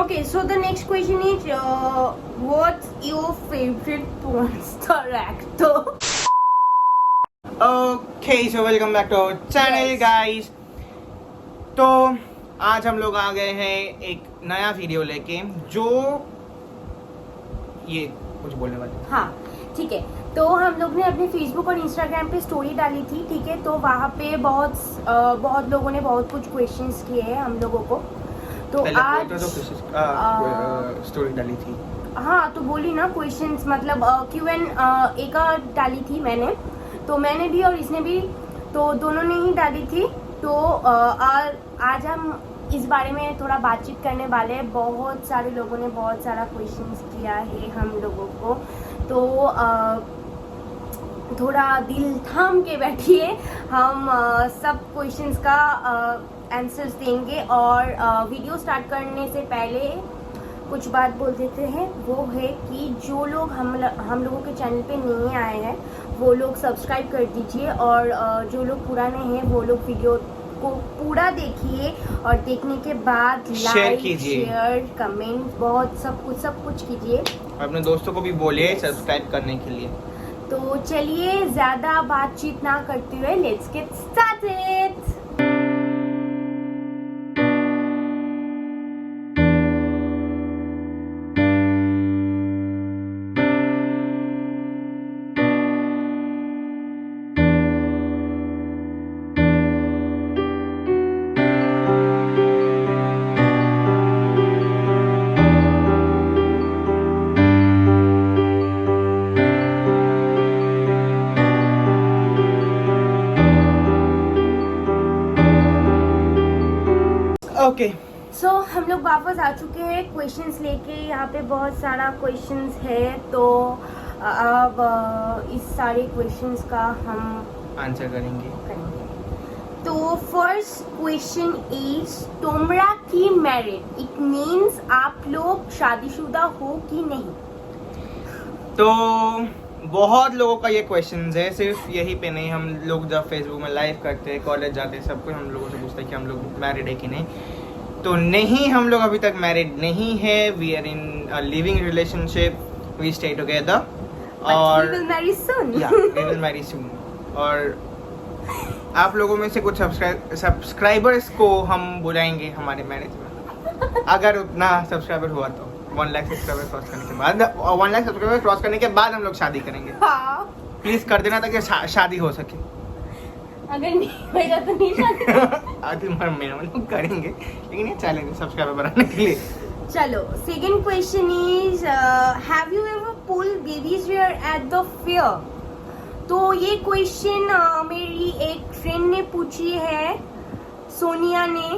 Okay, so the next question is, what's your favorite porn star actor? Okay so welcome back to our channel Yes. Guys. तो आज हम लोग आ गए हैं एक नया वीडियो लेके, जो ये कुछ बोलने वाले। हाँ ठीक है, तो हम लोग ने अपने फेसबुक और इंस्टाग्राम पे स्टोरी डाली थी, ठीक है। तो वहाँ पे बहुत लोगों ने बहुत कुछ क्वेश्चंस किए हैं हम लोगों को। तो आज स्टोरी डाली थी। हाँ, तो बोली ना क्वेश्चंस, मतलब Q&A एक डाली थी मैंने, तो मैंने भी और इसने भी, तो दोनों ने ही डाली थी। तो आज हम इस बारे में थोड़ा बातचीत करने वाले हैं। बहुत सारे लोगों ने बहुत सारा क्वेश्चंस किया है हम लोगों को, तो थोड़ा दिल थाम के बैठिए, हम सब क्वेश्चंस का आंसर्स देंगे। और वीडियो स्टार्ट करने से पहले कुछ बात बोल देते हैं, वो है कि जो लोग हम लोगों के चैनल पे नहीं आए हैं वो लोग सब्सक्राइब कर दीजिए, और जो लोग पुराने हैं वो लोग वीडियो को पूरा देखिए, और देखने के बाद लाइक शेयर कमेंट बहुत सब कुछ कीजिए। अपने दोस्तों को भी बोलिए सब्सक्राइब करने के लिए। तो चलिए ज़्यादा बातचीत ना करते हुए let's get started. Okay so हम लोग वापस आ चुके हैं क्वेश्चंस लेके। यहाँ पे बहुत सारा क्वेश्चंस है, तो अब इस सारे क्वेश्चंस का हम आंसर करेंगे। तो फर्स्ट क्वेश्चन इज, तुमरा की मैरिड, इट मीन्स आप लोग शादीशुदा हो कि नहीं? तो बहुत लोगों का ये क्वेश्चन है, सिर्फ यही पे नहीं, हम लोग जब फेसबुक में लाइव करते हैं, कॉलेज जाते हैं, सब कोई हम लोगों से पूछता है कि हम लोग मैरिड है कि नहीं। तो नहीं, हम लोग अभी तक मैरिड नहीं है। We are in living relationship, we stay together, और we will marry soon. we will marry soon। और आप लोगों में से कुछ सब्सक्राइबर्स को हम बुलाएंगे हमारे मैरिज में, अगर उतना सब्सक्राइबर हुआ तो। 1 लाख सब्सक्राइबर क्रॉस करने के बाद, 1 लाख सब्सक्राइबर क्रॉस करने के बाद हम लोग शादी करेंगे। हाँ, प्लीज कर देना ताकि शादी हो सके। अगर नहीं होगा तो नहीं शादी। आधी महीने में लोग करेंगे, लेकिन ये चैलेंज सब्सक्राइबर बढ़ाने के लिए। चलो, second question is, have you ever pulled babies hair at the fair? तो ये क्वेश्चन मेरी एक फ्रेंड ने पूछी है, सोनिया ने।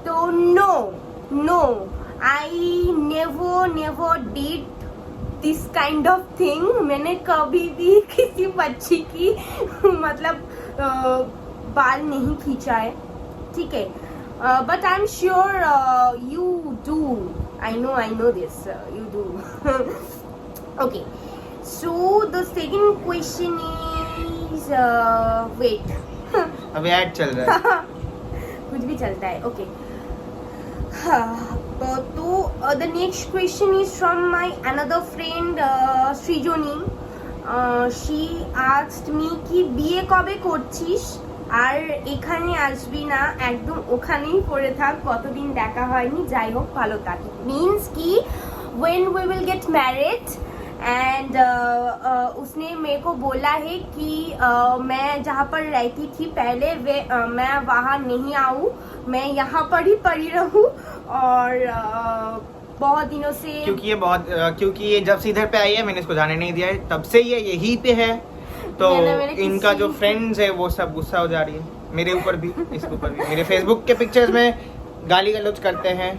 तो no, I never did this kind of thing. मैंने कभी भी किसी बच्ची की मतलब बाल नहीं खींचा है, ठीक है। But I am sure you do, I know this, you do. Okay, so the second question is, wait अभी ऐड चल रहा है। कुछ भी चलता है, ओके। तो the next question is from my another friend Srijani. she asked me কি বিয়ে কবে করছিস, আর এখানে আসবি না, একদম ওখানেই পড়ে থাক, কতদিন দেখা হয়নি, যাই হোক ভালো থাক। मीन्स कि when we will get married, and उसने मेरे को बोला है कि मैं जहाँ पर रहती थी पहले मैं वहाँ नहीं आऊँ, मैं यहाँ पर ही पड़ी रहूँ। और बहुत दिनों से, क्योंकि ये जब से इधर पे आई है मैंने इसको जाने नहीं दिया है, तब से ये यहीं पे है। तो इनका जो फ्रेंड्स है वो सब गुस्सा हो जा रही है, मेरे ऊपर भी, इसके ऊपर भी। मेरे फेसबुक के पिक्चर्स में गाली गलौज करते हैं,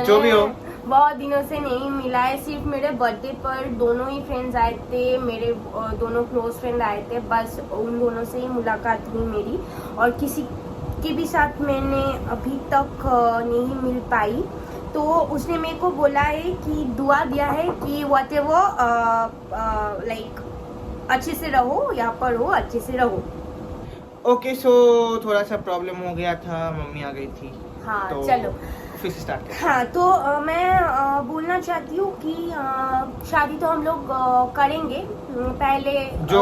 जो भी हो। बहुत दिनों से नहीं मिला है, सिर्फ मेरे बर्थडे पर दोनों ही फ्रेंड्स आए थे, मेरे दोनों क्लोज फ्रेंड आए थे, बस उन दोनों से ही मुलाकात हुई मेरी, और किसी के भी साथ मैंने अभी तक नहीं मिल पाई। तो उसने मेरे को बोला है कि दुआ दिया है कि व्हाटएवर लाइक अच्छे से रहो, यहाँ पर हो, अच्छे से रहो। ओके, सो थोड़ा सा प्रॉब्लम हो गया था, मम्मी आ गई थी। हाँ, तो चलो फिर से स्टार्ट करें। हाँ, तो मैं बोलना चाहती हूँ कि शादी तो हम लोग करेंगे पहले जो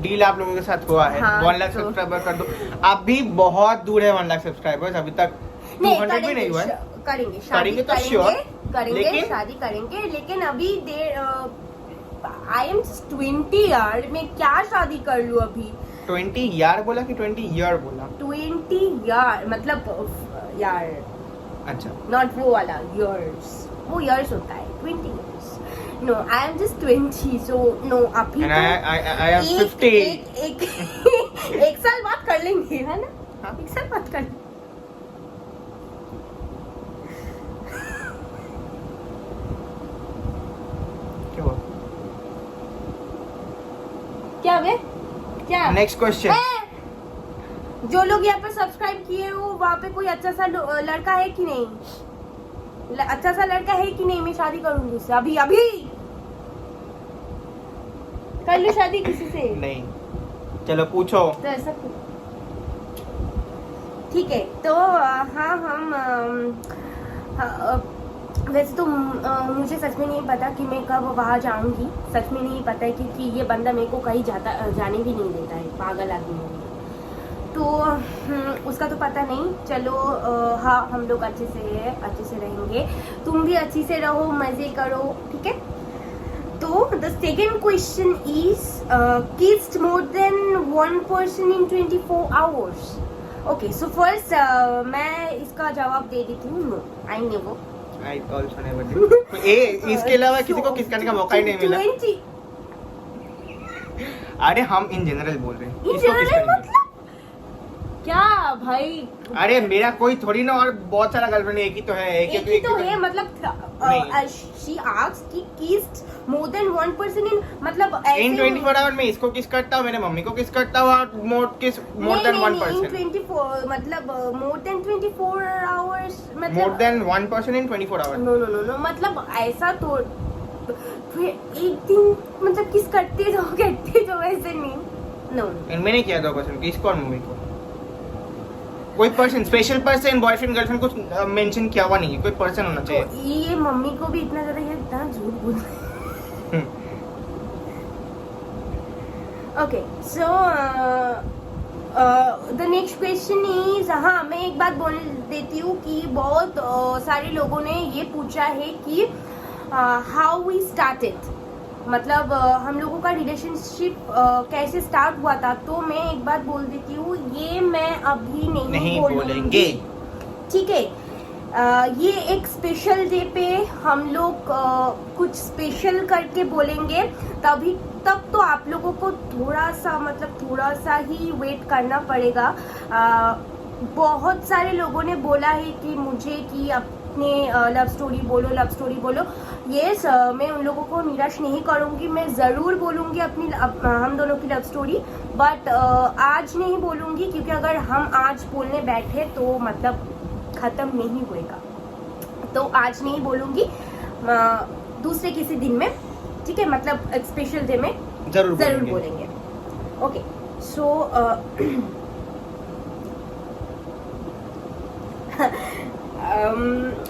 डील आप लोगों के साथ हुआ है, हाँ, 1 लाख तो- सब्सक्राइबर कर दो। अभी बहुत दूर है 1 लाख सब्सक्राइबर्स, अभी तक 200 भी नहीं हुआ है। करेंगे शादी करेंगे तो करेंगे sure, करेंगे लेकिन- शादी करेंगे, लेकिन अभी आई एम 20 यार, मैं क्या शादी कर लूँ अभी। 20 यार बोला कि 20 ईयर बोला? 20 यार मतलब यार, अच्छा, नॉट वो वाला इयर्स, वो इयर्स होता है 20 years. No I am just 20, so no अभी एंड तो आई एम 50। एक साल बाद कर लेंगे, है ना? हाँ। एक साल बाद कर लेंगे। क्या हुआ? क्या बे क्या नेक्स्ट क्वेश्चन। जो लोग यहाँ पर सब्सक्राइब किए हो वहाँ पे कोई अच्छा सा लड़का है कि नहीं? अच्छा सा लड़का है कि नहीं? मैं शादी करूंगी उससे अभी अभी। कर लूं शादी किसी से? नहीं, चलो पूछो। तो ऐसा ठीक है, तो हाँ हम वैसे तो मुझे सच में नहीं पता कि मैं कब वहाँ जाऊंगी, सच में नहीं पता है, क्योंकि ये बंदा मेरे को कहीं जाने भी नहीं देता है, पागल आदमी है। तो उसका तो पता नहीं। चलो हाँ, हम लोग अच्छे से रहेंगे, तुम भी अच्छी से रहो, मजे करो, ठीक है? तो the second question is kissed more than 1 person in 24 hours? Okay, so first मैं इसका जवाब दे देती हूँ, no, I never. I also never did. इसके अलावा किसी को किस करने का मौका ही नहीं मिला। 20 अरे हम इन जनरल बोल रहे हैं, इन किसको किस जनरल करेंगे? मतलब क्या भाई? अरे मेरा कोई थोड़ी ना, और बहुत सारा गर्लफ्रेंड, एक ही तो है, एक ही तो है, मतलब नहीं। शी आस्क्ड कि kissed more than 1 person in, मतलब इन 24 आवर में इसको किस करता हूँ, मेरे मम्मी को किस करता हूँ, और मोर देन 1 इन person, 24 मतलब मोर देन 24 hours, मतलब more than 1 person in 24 hour. No मतलब ऐसा तो फिर एक दिन मतलब किस करते तो वैसे नहीं, नो। इनमें नहीं किया 2 person, किसको और मम्मी को? कोई person, special person, boyfriend girlfriend कुछ मेंशन किया हुआ नहीं है, कोई पर्सन होना चाहिए। तो ये मम्मी को भी इतना ज्यादा, ये इतना झूठ बोल। Okay, so the next question is, हाँ मैं एक बात बोल देती हूँ कि बहुत सारे लोगों ने ये पूछा है कि हाउ वी स्टार्टेड, मतलब हम लोगों का रिलेशनशिप कैसे स्टार्ट हुआ था। तो मैं एक बात बोल देती हूँ, ये मैं अभी नहीं बोलेंगे, ठीक है? ये एक स्पेशल डे पे हम लोग कुछ स्पेशल करके बोलेंगे, तब तो आप लोगों को थोड़ा सा ही वेट करना पड़ेगा। बहुत सारे लोगों ने बोला है कि मुझे कि अपने लव स्टोरी बोलो। यस, मैं उन लोगों को निराश नहीं करूंगी, मैं ज़रूर बोलूंगी अपनी हम दोनों की लव स्टोरी, बट आज नहीं बोलूंगी, क्योंकि अगर हम आज बोलने बैठे तो मतलब ख़त्म नहीं होएगा। तो आज नहीं बोलूंगी, दूसरे किसी दिन में, ठीक है? मतलब एक स्पेशल डे में जरूर बोलेंगे। Okay, so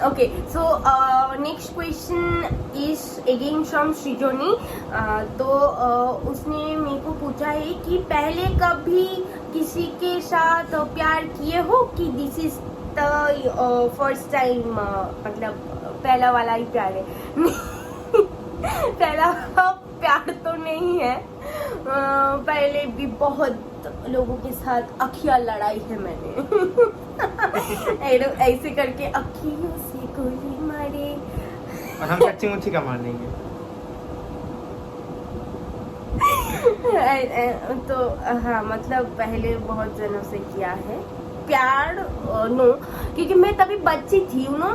okay, so next question is again from Srijoni. तो उसने मेरे को पूछा है कि पहले कभी किसी के साथ प्यार किए हो कि this is the first time, मतलब पहला वाला ही प्यार है? पहला प्यार तो नहीं है, पहले भी बहुत लोगों के साथ अखियां लड़ाई है मैंने। ऐसे करके अखियों से गोली मारे, और हम सच्ची मुच्ची का मार देंगे। तो हाँ, मतलब पहले बहुत जनों से किया है प्यार, नो, क्योंकि मैं तभी बच्ची थी ना,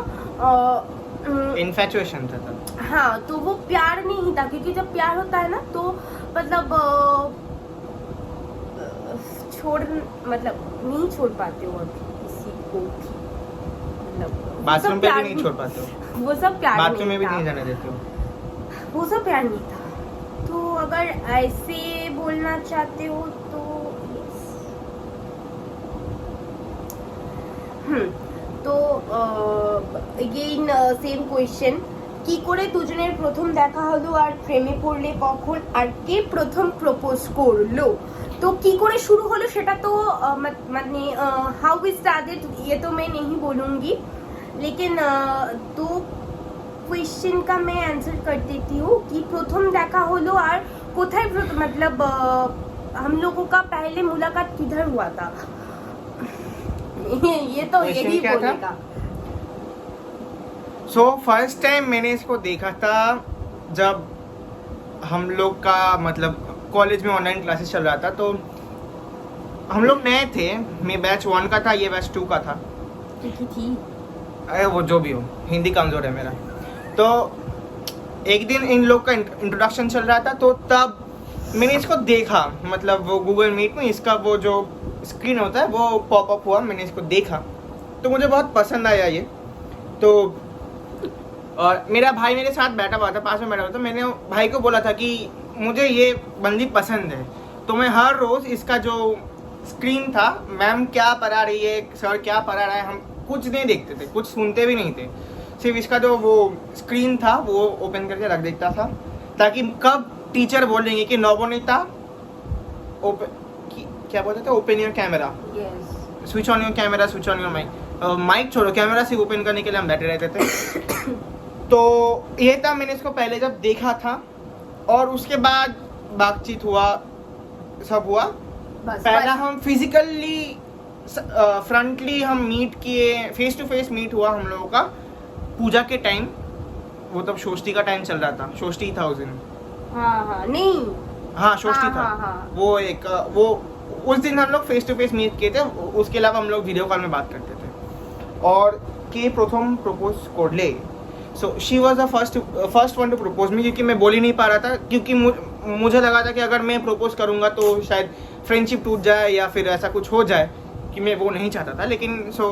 इन्फैचुएशन था तब। हाँ, तो वो प्यार नहीं था, क्योंकि जब प्यार होता है ना तो मतलब नहीं छोड़ पाते हो अभी किसी को भी, मतलब बाथरूम पे भी नहीं छोड़ पाते हो, वो सब प्यार बाथरूम में भी था। नहीं जाने देते हो, वो सब प्यार नहीं था। तो अगर ऐसे बोलना चाहते हो तो यस। तो अगेन सेम क्वेश्चन কি করে দুজনের প্রথম দেখা হলো আর প্রেমে পড়লে কখন আর কে প্রথম প্রপোজ করলো तो की করে शुरू হলো সেটা তো মানে हाउ वी स्टार्टेड ये तो मैं नहीं बोलूंगी लेकिन तो क्वेश्चन का मैं आंसर कर देती हूँ कि प्रथम देखा হলো আর কোথায় मतलब हम लोगों का पहले मुलाकात किधर हुआ था ये तो यही बोलेगा सो फर्स्ट टाइम मैंने इसको देखा था जब हम लोग का मतलब कॉलेज में ऑनलाइन क्लासेस चल रहा था तो हम लोग नए थे मैं बैच 1 का था ये बैच 2 का था थी अरे वो जो भी हो हिंदी कमज़ोर है मेरा तो एक दिन इन लोग का इंट्रोडक्शन चल रहा था तो तब मैंने इसको देखा मतलब वो गूगल मीट में इसका वो जो स्क्रीन होता है वो पॉपअप हुआ मैंने इसको देखा तो मुझे बहुत पसंद आया ये तो और मेरा भाई मेरे साथ बैठा हुआ था पास में बैठा हुआ था मैंने भाई को बोला था कि मुझे ये बंदी पसंद है तो मैं हर रोज़ इसका जो स्क्रीन था मैम क्या पढ़ा रही है सर क्या पढ़ा रहा है हम कुछ नहीं देखते थे कुछ सुनते भी नहीं थे सिर्फ इसका जो वो स्क्रीन था वो ओपन करके रख देता था ताकि कब टीचर बोलेंगे कि नवनीता क्या बोलते थे open your camera switch on your camera switch on your mic छोड़ो कैमरा से ओपन करने के लिए हम बैठे रहते थे तो ये था मैंने इसको पहले जब देखा था और उसके बाद बातचीत हुआ सब हुआ पहला हम फिजिकली फ्रंटली हम मीट किए फेस टू फेस मीट हुआ हम लोगों का पूजा के टाइम वो तब षष्ठी का टाइम चल रहा था षष्ठी था उस दिन नहीं हाँ षष्ठी था वो एक वो उस दिन हम लोग फेस टू फेस मीट किए थे उसके अलावा हम लोग वीडियो कॉल में बात करते थे और के प्रथम प्रपोज करले so she was the first one two propose me क्योंकि मैं बोल ही नहीं पा रहा था क्योंकि मुझे लगा था कि अगर मैं प्रपोज करूंगा तो शायद फ्रेंडशिप टूट जाए या फिर ऐसा कुछ हो जाए कि मैं वो नहीं चाहता था लेकिन सो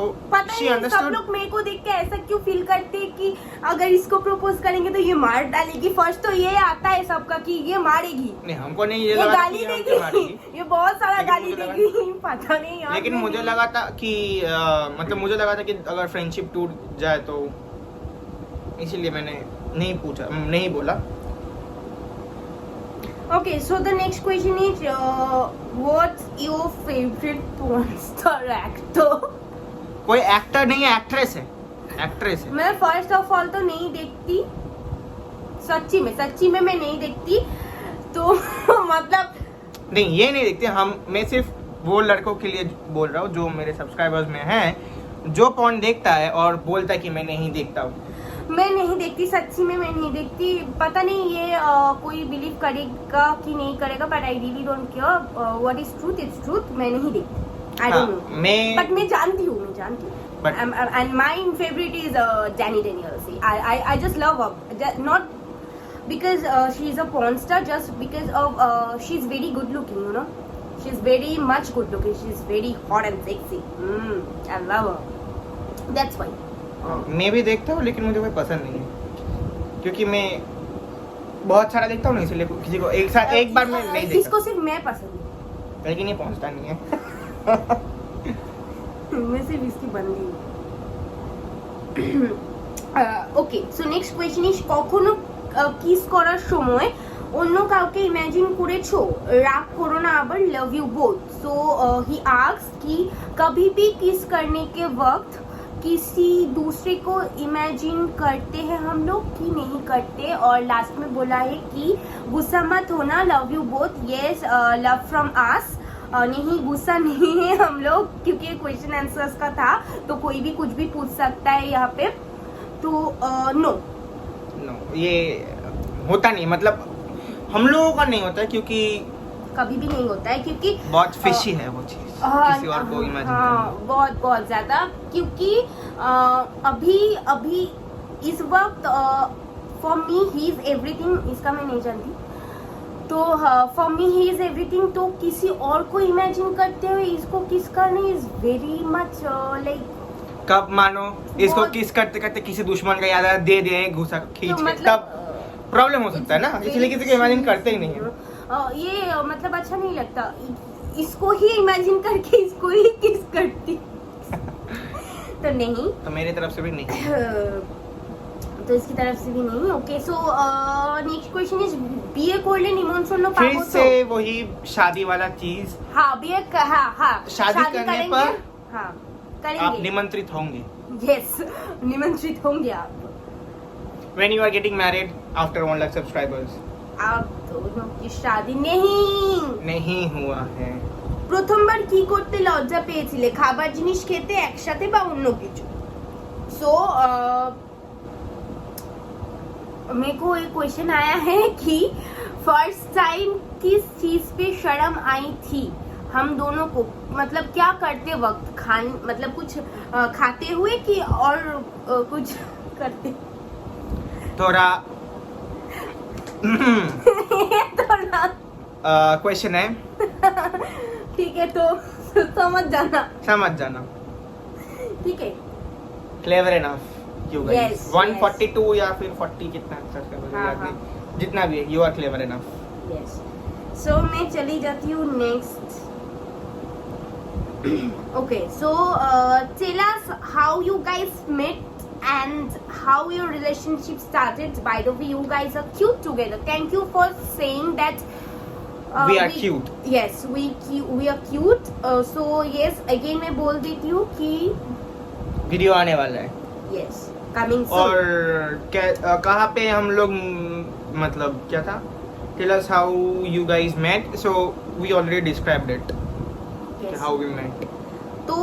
शी अंडरस्टूड सब लोग मेरे को देख के ऐसा क्यों फील करते हैं कि अगर इसको प्रपोज करेंगे तो ये मार डालेगी फर्स्ट तो ये आता है सबका कि ये मारेगी नहीं हमको नहीं ये गाली देगी ये बहुत सारा गाली देगी पता नहीं यार लेकिन मुझे लगा था कि मतलब मुझे लगा था कि अगर फ्रेंडशिप टूट जाए तो इसीलिए मैंने नहीं बोला Okay, so the next question is, what's your favorite porn star actor? कोई एक्टर नहीं है एक्ट्रेस है मैं फर्स्ट ऑफ ऑल तो नहीं देखती सच्ची में मैं नहीं देखती तो मतलब नहीं ये नहीं देखते मैं सिर्फ वो लड़कों के लिए बोल रहा हूँ जो मेरे सब्सक्राइबर्स में हैं जो porn देखता है और बोलता है कि मैं नहीं देखता हूँ मैं नहीं देखती सच्ची में मैं नहीं देखती पता नहीं ये कोई बिलीव करेगा कि नहीं करेगा but I really don't care what is truth its truth मैं नहीं देखती आई डोंट नो बट मैं जानती हूँ and my favourite is Danny Daniels I just love her not because she is a porn star just because of she is very good looking you know she is very much good looking she is very hot and sexy I love her that's why मैं भी देखता हूँ लेकिन मुझे कोई पसंद नहीं है क्योंकि मैं बहुत सारा देखता हूँ ना इसलिए किसी को एक साथ एक बार में नहीं देखता किसको सिर्फ मैं पसंद हूँ लेकिन ये पहुँचता नहीं है मैं सिर्फ इसकी बंदी okay so next question is কখনো কিস করার সময় অন্য কাউকে ইমাজিন করেছো রাগ করো না আবার love you both so he asks कि कभी भी किस करने के वक्त किसी दूसरे को इमेजिन करते हैं हम लोग कि नहीं करते और लास्ट में बोला है कि गुस्सा मत होना love you both yes love from us नहीं गुस्सा नहीं है हम लोग क्योंकि क्वेश्चन आंसर्स का था तो कोई भी कुछ भी पूछ सकता है यहाँ पे तो नो ये होता नहीं मतलब हम लोगों का नहीं होता क्योंकि कभी भी नहीं होता है क्योंकि बहुत फिशी है वो चीज किसी और को इमेजिन बहुत ज्यादा क्योंकि अभी इस वक्त for me he is everything इसका मैं नहीं जानती तो for me he is everything तो किसी और को इमेजिन करते हुए इसको किस करना इज वेरी मच लाइक कब मानो इसको किस करते करते किसी दुश्मन का याद दे दे घुसा खींच तो मतलब, तब प्रॉब्लम हो सकता है ना इसलिए किसी को इमेजिन करते ही नहीं है ये मतलब अच्छा नहीं लगता इसको ही इमेजिन करके इसको ही किस करती तो नहीं तो मेरी तरफ से भी नहीं तो तो इसकी तरफ से भी नहीं. Okay so next question is বিয়ে করলে নিমন্ত্রণ फिर পাবো से তো? वही शादी वाला चीज, हाँ বিয়ে हाँ शादी करने करेंगे. पर हाँ आप करेंगे. निमंत्रित होंगे. यस निमंत्रित होंगे आप. When you are getting married after 1 lakh subscribers. आप दोनों की शादी नहीं हुआ है. প্রথমবার কি করতে লজ্জা পেয়েছিলে, খাবার জিনিস খেতে একসাথে বা অন্য কিছু? सो मेरे को एक क्वेश्चन आया है कि फर्स्ट टाइम किस चीज पे शर्म आई थी हम दोनों को, मतलब क्या करते वक्त, मतलब कुछ खाते हुए कि और कुछ करते? थोड़ा थोड़ा क्वेश्चन है, ठीक है तो समझ जाना. ठीक है. Clever enough you guys. Yes, 142 या फिर 40 कितना सब्सक्राइबर हाँ, याद नहीं, जितना भी है, you are clever enough. Yes so मैं चली जाती हूँ next. Okay so tell us how you guys met and how your relationship started. By the way, you guys are cute together. Thank you for saying that. We are cute. Yes, we are cute. So yes, again मैं बोल देती हूँ कि video आने वाला है. yes coming soon. और कहाँ पे हम लोग, मतलब क्या था, tell us how you guys met. So we already described it. Yes. How we met. तो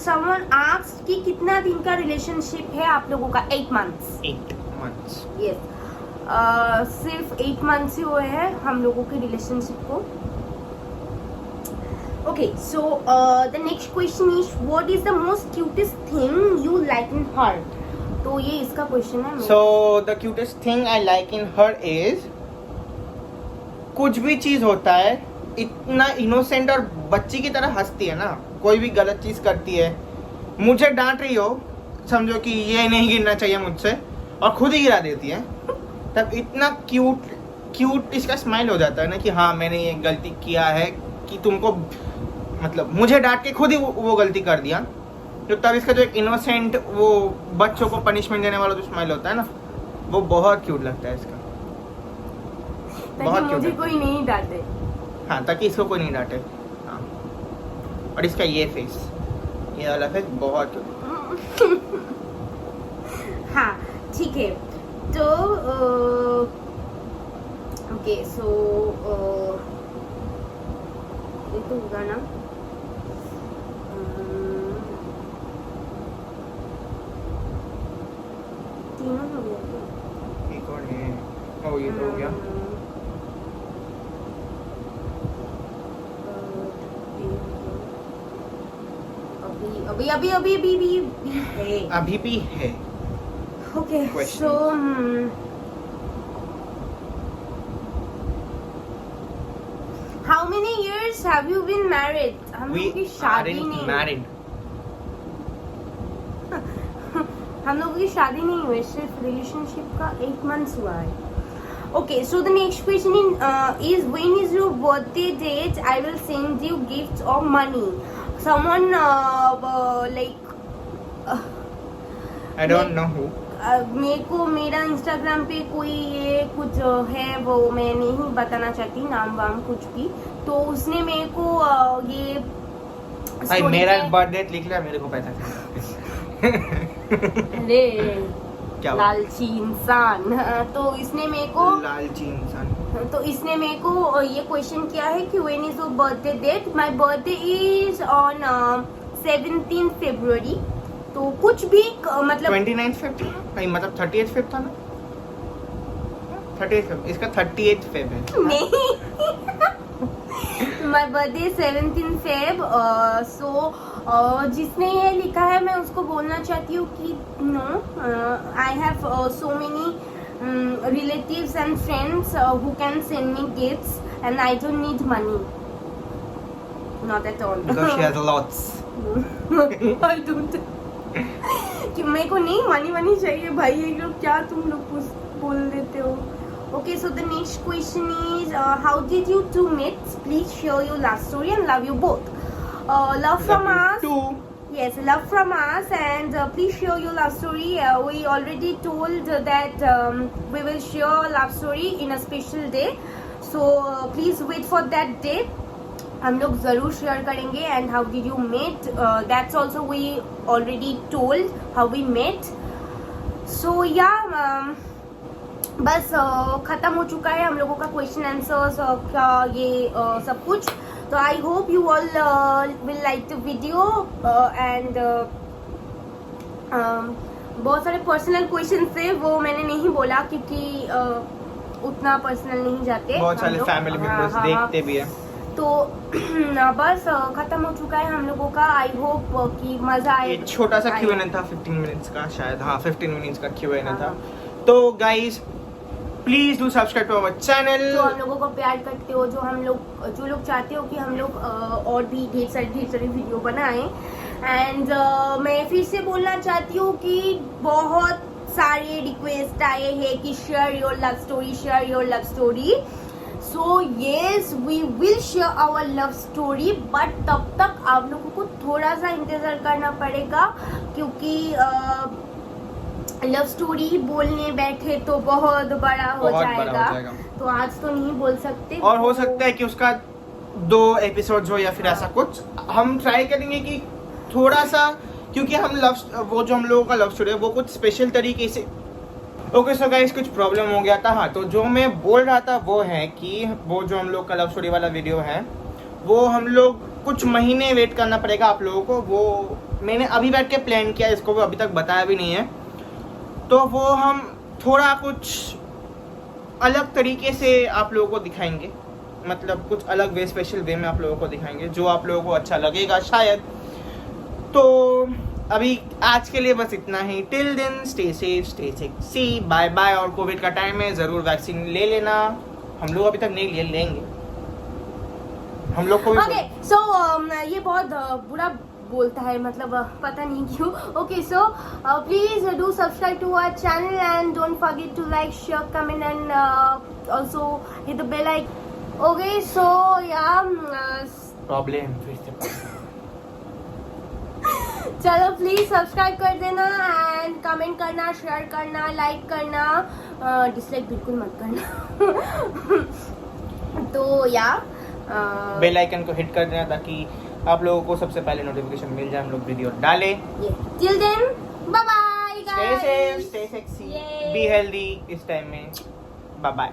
someone asked कि कितना दिन का रिलेशनशिप है आप लोगों का? 8 months. 8 months. Yes. सिर्फ 8 months ही हुए हैं हम लोगों के रिलेशनशिप को. Okay, so the next question is what is the most cutest thing you like in her? तो ये इसका क्वेश्चन है. So the cutest thing I like in her is, कुछ भी चीज होता है इतना इनोसेंट और बच्ची की तरह हंसती है ना. कोई भी गलत चीज करती है, मुझे डांट रही हो, समझो कि ये नहीं गिरना चाहिए मुझसे, और खुद ही गिरा देती है, तब इतना क्यूट इसका स्माइल हो जाता है ना कि हाँ मैंने ये गलती किया है, कि तुमको मतलब मुझे डांट के खुद ही वो गलती कर दिया. तो तब इसका जो एक इनोसेंट, वो बच्चों को पनिशमेंट देने वाला जो स्माइल होता है ना, वो बहुत क्यूट लगता है इसका. बहुत ताकि मुझे कोई नहीं डांटे. हाँ, ताकि इसको कोई नहीं डांटे. हाँ. और इसका ये फेस, ये वाला फेस बहुत क्यूट. हाँ ठीक है. तो ओके सो ये तो होगा ना. तीनों हो गया क्या? एक और है. ओ ये तो हो गया. अभी है. अभी भी है. Okay, Question. so how many years have you been married? हम लोग की We शादी aren't नहीं married. हम लोगों की शादी नहीं हुई, सिर्फ रिलेशनशिप का 8 months हुआ है. Okay, so the next question is when is your birthday date? I will send you gifts or money. Someone like I don't know who. मेरे को मेरा इंस्टाग्राम पे कोई ये कुछ है, वो मैं नहीं बताना चाहती नाम वाम कुछ भी. तो उसने मेरे को ये भाई मेरा बर्थडे लिख लिया, मेरे को पता था. अरे क्या हुआ? लालची इंसान. तो इसने मेरे को लालची इंसान. तो इसने मेरे को ये क्वेश्चन किया है कि when is your birthday date. My birthday is on 17 February. तो कुछ भी मतलब 29th Feb था नहीं, मतलब 30th Feb था ना. 30th Feb, इसका 30th Feb है. नहीं माय बर्थडे 17 Feb. सो जिसने ये लिखा है मैं उसको बोलना चाहती हूँ कि no, I have so many relatives and friends who can send me gifts and I don't need money. Not at all. Because she has lots. I don't. कि मेरे को नहीं मनी चाहिए भाई. ये लोग क्या तुम लोग बोल देते हो. Okay, so the next question is how did you two meet? Please share your love story and love you both. Love from us. Too. Yes, love from us, and please share your love story. We already told that we will share love story in a special day, so please wait for that day. हम लोग ज़रूर share करेंगे. And how did you met, that's also we already told how we met. So yeah बस ख़त्म हो चुका है हम लोगों का क्वेश्चन आंसर्स का ये सब कुछ. तो I hope you all will like the video. And बहुत सारे पर्सनल क्वेश्चन थे, वो मैंने नहीं बोला क्योंकि उतना पर्सनल नहीं जाते. बहुत सारे फैमिली मेंबर्स देखते भी हैं. तो बस खत्म हो चुका है हम लोगों का. आई होप कि मजा आए. एक छोटा सा Q&A था 15 मिनट्स का शायद. हाँ, 15 मिनट्स का Q&A था. तो guys please do subscribe to our channel. जो हम लोगों को प्यार करते हो, जो लोग चाहते हो कि हम लोग और भी ढेर सारी वीडियो बनाएं. एंड मैं फिर से बोलना चाहती हूँ कि बहुत सारे रिक्वेस्ट आए हैं कि share your love story, share your love story. So yes, we will share our love story, but तब तक आप लोगों को थोड़ा सा इंतजार करना पड़ेगा, क्योंकि लव स्टोरी बोलने बैठे तो बहुत बड़ा हो जाएगा. तो आज तो नहीं बोल सकते, और हो सकता है कि उसका 2 एपिसोड हो या फिर ऐसा कुछ. हम ट्राई करेंगे कि थोड़ा सा, क्योंकि हम वो जो हम लोगों का लव स्टोरी है वो कुछ स्पेशल तरीके से. ओके सो गाइस, कुछ प्रॉब्लम हो गया था. हाँ, तो जो मैं बोल रहा था वो है कि वो जो हम लोग का लव स्टोरी वाला वीडियो है वो हम लोग कुछ महीने वेट करना पड़ेगा आप लोगों को. वो मैंने अभी बैठ के प्लान किया, इसको अभी तक बताया भी नहीं है. तो वो हम थोड़ा कुछ अलग तरीके से आप लोगों को दिखाएंगे, मतलब कुछ अलग वे, स्पेशल वे में आप लोगों को दिखाएंगे जो आप लोगों को अच्छा लगेगा शायद. तो अभी आज के लिए बस इतना ही. Till then stay safe, stay sexy, bye bye. और कोविड का टाइम है, ज़रूर वैक्सीन ले लेना. हम लोग अभी तक नहीं लेंगे, हम लोग को भी. ओके सो ये बहुत बुरा बोलता है, मतलब पता नहीं क्यों. Okay so please do subscribe to our channel and don't forget to like, share, comment and also hit the bell icon. Okay so या प्रॉब्लम फिर से. चलो प्लीज सब्सक्राइब कर देना एंड कमेंट करना, शेयर करना, लाइक करना, डिसलाइक बिल्कुल मत करना. तो या बेल आइकन को हिट कर देना ताकि आप लोगों को सबसे पहले नोटिफिकेशन मिल जाए हम लोग वीडियो डाले. Till then bye bye stay safe, stay sexy, be healthy इस टाइम में. Bye bye.